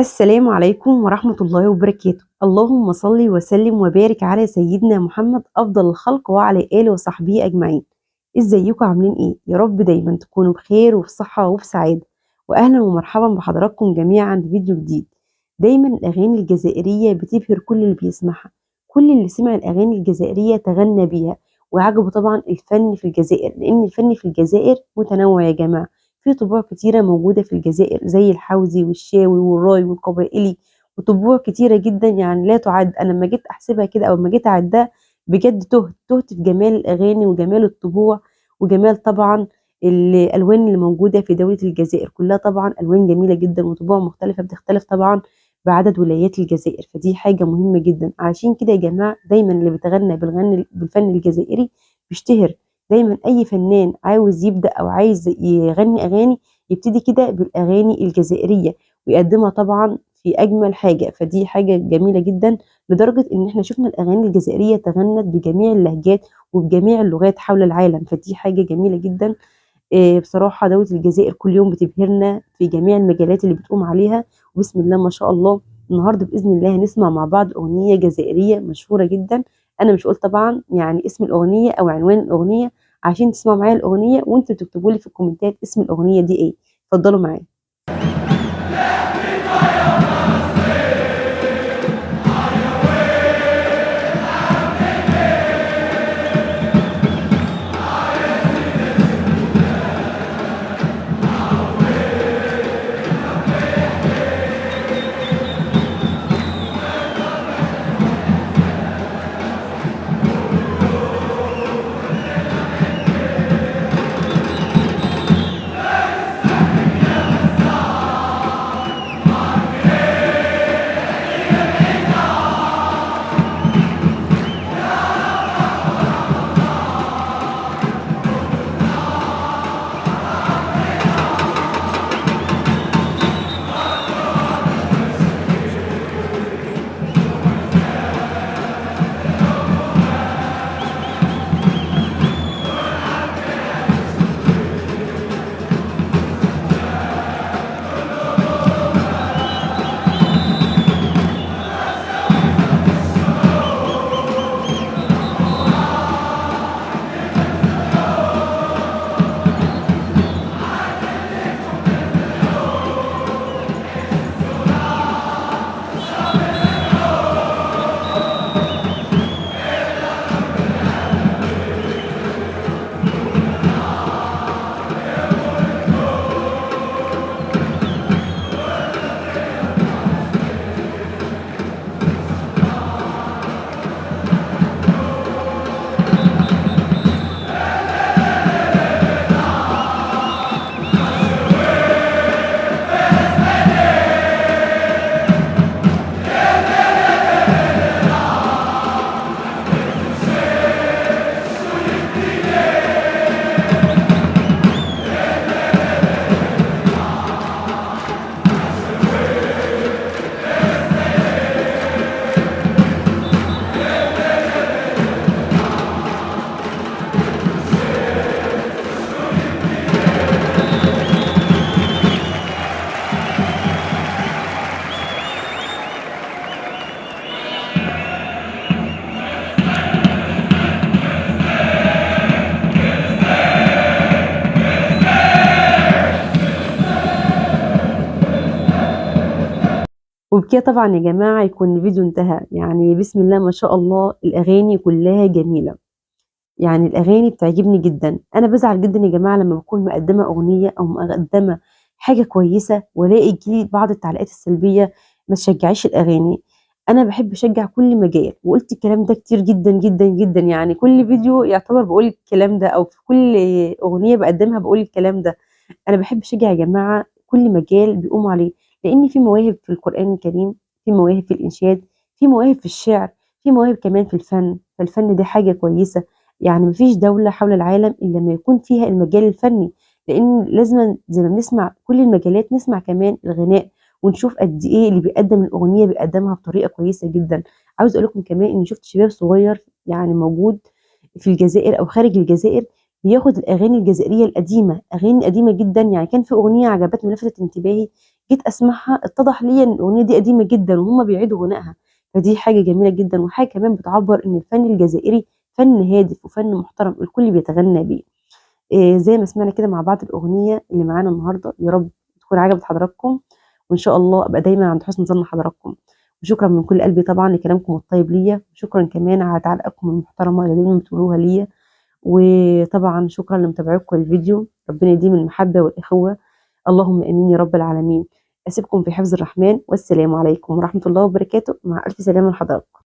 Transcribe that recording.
السلام عليكم ورحمة الله وبركاته. اللهم صل وسلم وبارك على سيدنا محمد أفضل الخلق وعلى آله وصحبه أجمعين. ازيكم عاملين ايه؟ يا رب دايما تكونوا بخير وفي صحة وفي سعادة. وأهلا ومرحبا بحضراتكم جميعا في فيديو جديد. دايما الأغاني الجزائرية بتبهر كل اللي بيسمعها. كل اللي سمع الأغاني الجزائرية تغنى بيها، وعجبه طبعا الفن في الجزائر، لأن الفن في الجزائر متنوع يا جماعة. في طبوع كتيرة موجودة في الجزائر زي الحوزي والشاوي والراي والقبائلي، وطبوع كتيرة جدا يعني لا تعد. أنا لما جيت أحسبها كده أو لما جيت أعدها بجد تهت في جمال الأغاني وجمال الطبوع، وجمال طبعا الألوان اللي موجودة في دولة الجزائر كلها. طبعا ألوان جميلة جدا وطبوع مختلفة بتختلف طبعا بعدد ولايات الجزائر، فدي حاجة مهمة جدا. عشان كده يا جماعة دايما اللي بيتغنى بالفن الجزائري بيشتهر. دايما اي فنان عاوز يبدا او عايز يغني اغاني يبتدي كده بالاغاني الجزائريه ويقدمها طبعا في اجمل حاجه، فدي حاجه جميله جدا. لدرجه ان احنا شفنا الاغاني الجزائريه تغنت بجميع اللهجات وبجميع اللغات حول العالم، فدي حاجه جميله جدا. بصراحه دوله الجزائر كل يوم بتبهرنا في جميع المجالات اللي بتقوم عليها، وبسم الله ما شاء الله. النهارده باذن الله هنسمع مع بعض اغنيه جزائريه مشهوره جدا. انا مش قلت طبعا يعني اسم الاغنيه او عنوان الاغنيه عشان تسمعوا معايا الاغنيه وانتوا تكتبوا لي في الكومنتات اسم الاغنيه دي ايه. اتفضلوا معايا. وبكده طبعا يا جماعه يكون الفيديو انتهى. يعني بسم الله ما شاء الله الاغاني كلها جميله، يعني الاغاني بتعجبني جدا. انا بزعل جدا يا جماعه لما بكون مقدمه اغنيه او مقدمه حاجه كويسه والاقي يجيلي بعض التعليقات السلبيه ما تشجعيش الاغاني. انا بحب اشجع كل مجال، وقلت الكلام ده كتير جدا جدا جدا، يعني كل فيديو يعتبر بقول الكلام ده او في كل اغنيه بقدمها بقول الكلام ده. انا بحب اشجع يا جماعه كل مجال بيقوموا عليه، لان في مواهب في القران الكريم، في مواهب في الانشاد، في مواهب في الشعر، في مواهب كمان في الفن. فالفن ده حاجه كويسه. يعني مفيش دولة حول العالم إلا لما يكون فيها المجال الفني، لأن لازم زي ما بنسمع كل المجالات نسمع كمان الغناء ونشوف قد إيه اللي بيقدم الأغنية بيقدمها بطريقة كويسة جدا. عاوز أقول لكم كمان إني شفت شباب صغير يعني موجود في الجزائر أو خارج الجزائر بياخد الأغاني الجزائرية القديمة، أغاني قديمة جدا. يعني كان في أغنية عجبتني ولفتت انتباهي، جيت اسمعها اتضح لي ان الاغنيه دي قديمه جدا وهم بيعيدوا غنائها. فدي حاجه جميله جدا، وحاجه كمان بتعبر ان الفن الجزائري فن هادف وفن محترم الكل بيتغنى بيه. زي ما سمعنا كده مع بعض الأغنية اللي معانا النهاردة، يا رب تكون عجبت حضراتكم، وإن شاء الله أبقى دايما عند حسن ظن حضراتكم. وشكرا من كل قلبي طبعا لكلامكم الطيب ليا، وشكرا كمان على تعليقاتكم المحترمة اللي دايما بتقولوها ليا، وطبعا شكرا لمتابعتكم الفيديو. ربنا يديم المحبة والإخوة، اللهم آمين يا رب العالمين. أسيبكم في حفظ الرحمن، والسلام عليكم ورحمة الله وبركاته، مع ألف سلامة لحضراتكم.